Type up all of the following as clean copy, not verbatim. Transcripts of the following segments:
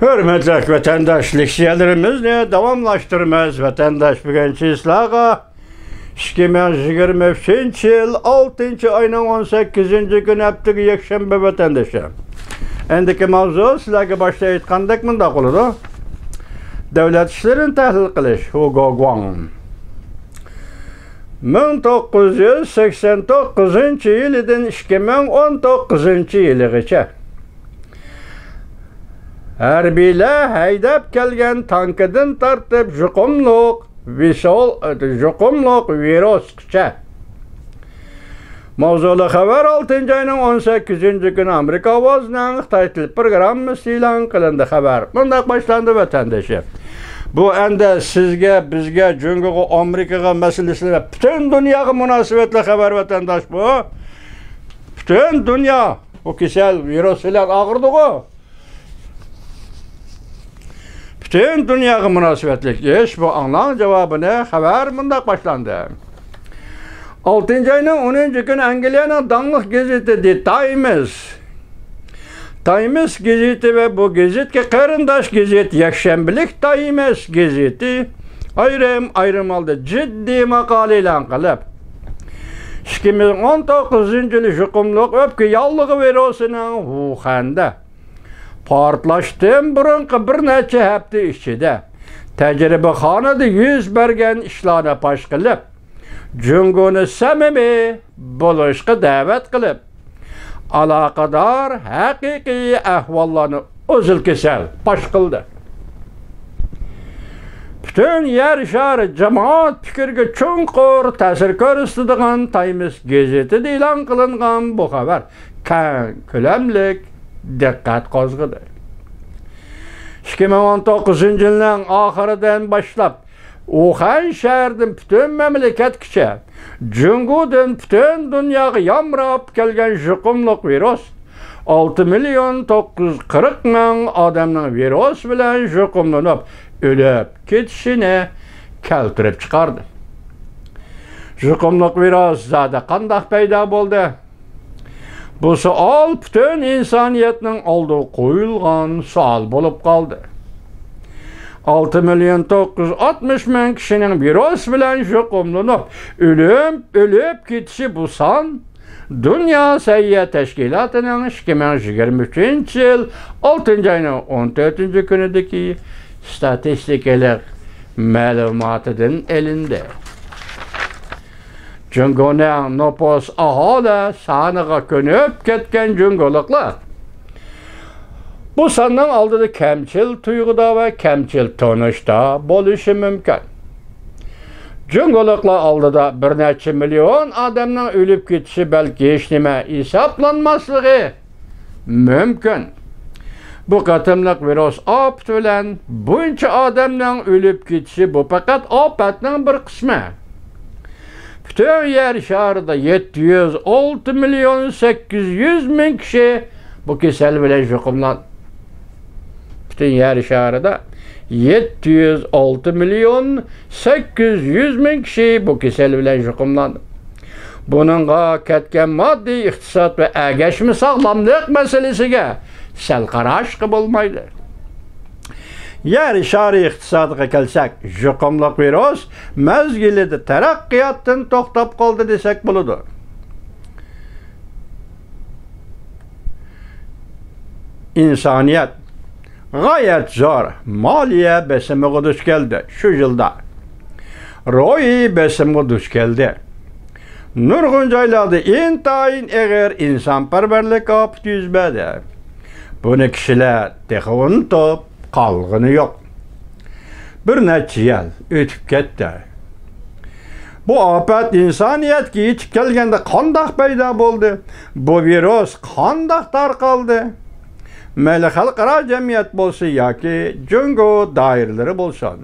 Hürmetli vatandaşlık siyerlerimizni davamlaştırmaz vatandaş birinci islağa 2023 yıl 6. ayının 18. gün heptiki yekşembe vatandaşı. Endiki mavzu sizlerge başta aytkandak mındaq oludu. Devlet işlerini tahlil qilish Hugo Guang. 1989 yıldan 2019 yılgacha harbiylar haydab kelgan tankidan tartib juqumliq virusgacha. Mavzuli xabar 6. ayning 18. kuni Amerika ovozining Xitoy til programmasi e'lon qilindi. Xabar bundaq boshlandi vatandoshlar. Bu endi sizga, bizga, Jungoga, Amerikaga masalasida butun dunyoga munosabatli xabar vatandosh bu. Butun dunyo bu kasal viruslar og'irdi-ku. Bütün dünyaya münasebetlik iş bu anlam cevabını haber bundaq başlandı. 6. ayının 10. gün Angliyanın danlıq gazeti The Times gazeti ve bu gazetke qarindosh gazet yakshanbilik Times gazeti ayrım aldı ciddi maqola e'lon qilib 2019 yılı juqumliq o'pka yollig'i virusining Wuhan'da portlashdan burunqi bir necha hafta ichida tajribaxonada yuz bergan ishlarni fosh qilib, Jungoni samimiy bo'lishga da'vat qilib, aloqador haqiqiy ahvollarni o'zil kesal fosh qildi. Butun yer shari jamoat fikriga chunqur ta'sir ko'rsatadigan Times gazetida e'lon qilingan bu xabar keng ko'lamlik diqqat qo'zg'adi. 2019 yilning oxiridan boshlab Wuhan shahridan butun mamlakatgacha Jungodan butun dunyoga yomrab kelgan juqumliq virus 6.940.000 odamning virus bilan juqumlanib o'lib ketishini keltirib chiqardi. Juqumliq virus zada qanday paydo bo'ldi? Bu savol bütün insoniyatning oldiga qo'yilgan savol bo'lib qoldi. 6.960.000 kishining virus bilan juqumlanib, o'lib ketishi bu son Dünya Sağlık Teşkilatı'nın 2023 yıl 6. ayının 14. günüdeki statistikalar ma'lumotidan elinde. Jungoning nopos aholi soniga ko'nib ketgan jungoliklar bu sonning oldida kamchil tuyg'uda va kamchil tonishda bo'lishi mumkin. Jungoliklar oldida bir necha million odamning o'lib ketishi balki hech nima hisoblanmasligi mumkin. Bu qatimliq virus ofat bilan buncha odamning o'lib ketishi bu faqat ofatning bir qismi. Bütün yer şarida 706.800.000 kişi bu kasal bilan juqumlandı. Bütün yer şarida 706.800.000 kişi bu kasal bilan juqumlandı. Buningga ketgan moddiy iqtisod va agashma sog'lomlik masalasiga sal qarash bo'lmaydi. Yer shari iqtisodiga kelsak, juqumliq virus mezgilida taraqqiyotdan to'xtab qoldi desak bo'ladi. İnsaniyat g'oyat zo'r moliya besimiga duch keldi shu yilda. Ro'yi besimga duch keldi. Nurg'un joylarda intayin eg'ir insonparvarlik ofat yuz berdi. Buni kishilar texuntob qalğını yo'q. Bir necha yil o'tib ketdi. Bu ofat insoniyatga yetib kelganda qanday paydo bo'ldi? Bu virus qanday tarqaldi? Mayli xalqaro jamiyat bo'lsa yoki Jungo doiralari bo'lsin.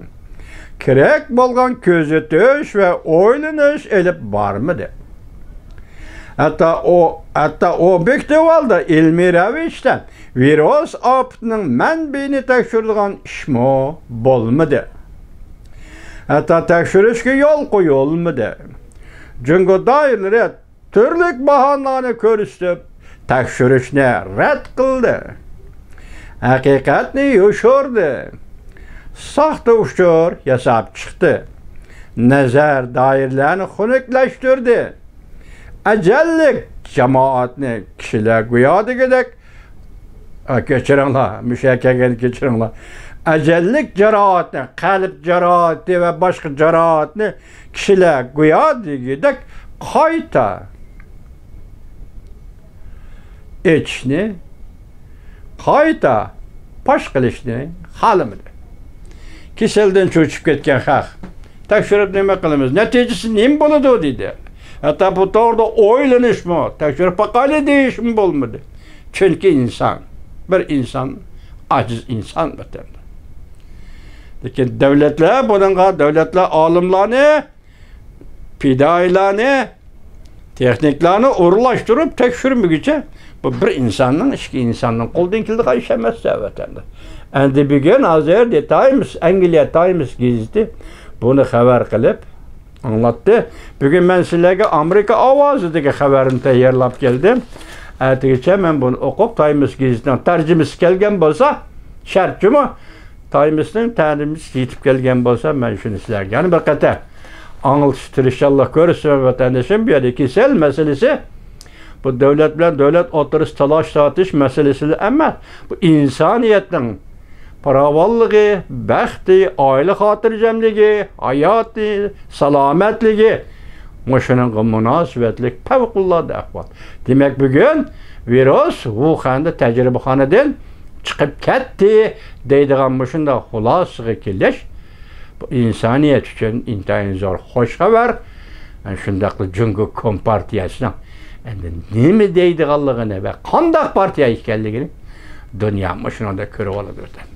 Kerak bo'lgan kuzatish va o'ylanish elib bormidi? Hatta obyektiv holda ilmiy ravishda virus ofatining manbaini tekshiradigan ishmo bo'lmadi. Hatta tekshirishga yo'l qo'yilmadi. Jungo doiralari turli bahonalarni ko'rsatib tekshirishni rad qildi. haqiqatni yo'shordi. Saxta uçur yasab chiqdi. Nazar doiralarini xunuklashtirdi. Ajallik jamoatni kishilar go'yodagidek kechiringlar, mushakkaga kechiringlar. Ajallik jarohatni, qalb jarohati va boshqa jarohatni kishilar go'yodagidek qayta etishni, qayta pash qilishni halimidi. Kasaldan cho'chib ketgan xalq. Tekshirib nima qilamiz? Natijasi nima bo'ladi dedi. Hatta bu to'g'rida o'ylanishmi, tekshirib baqali deyishmi bo'lmadi. Chunki inson, bir inson aciz inson vatanda. Lekin davlatlar bunga davlatlar olimlarni, fidoilarni, texniklarni o'rlashtirib tekshirmaguncha bu bir insonning, ikki insonning qo'ldan keladigan ish emas vatanda. Endi bugun hozir The Times, Angliya Times gazeti bunu xabar qilib anlatdı. Bugün men sizlarga Amerika ovozidagi xabarimni tayyorlab keldim. Atgacha men bunu o'qib Times gazetining tarjimasi kelgan bo'lsa, shartchimi Timesning tarjimasi yetib kelgan bo'lsa, men shuni sizlarga yana bir qator anglashtir inshaalloh ko'rasiz vatandoshim. Bu yerda kasal masalasi bu davlat bilan davlat o'rtasida talash tortish masalasi emas. Bu insoniyatning farovonligi, baxti, oila xotirjamligi, hayoti, salomatligi mushunaqa munosabatlik favqulodda ahvol. Demak bugun virus Wuhan'da tajribaxonadan chiqib ketdi deydigan mushunda xulosaga kelish bu insoniyat uchun intayin zo'r xo'sh xabar. Shundaq Jungo Kompartiyasining endi nima deydiganligini va qanday partiya ekanligini dunyo mushunda ko'rib oladi.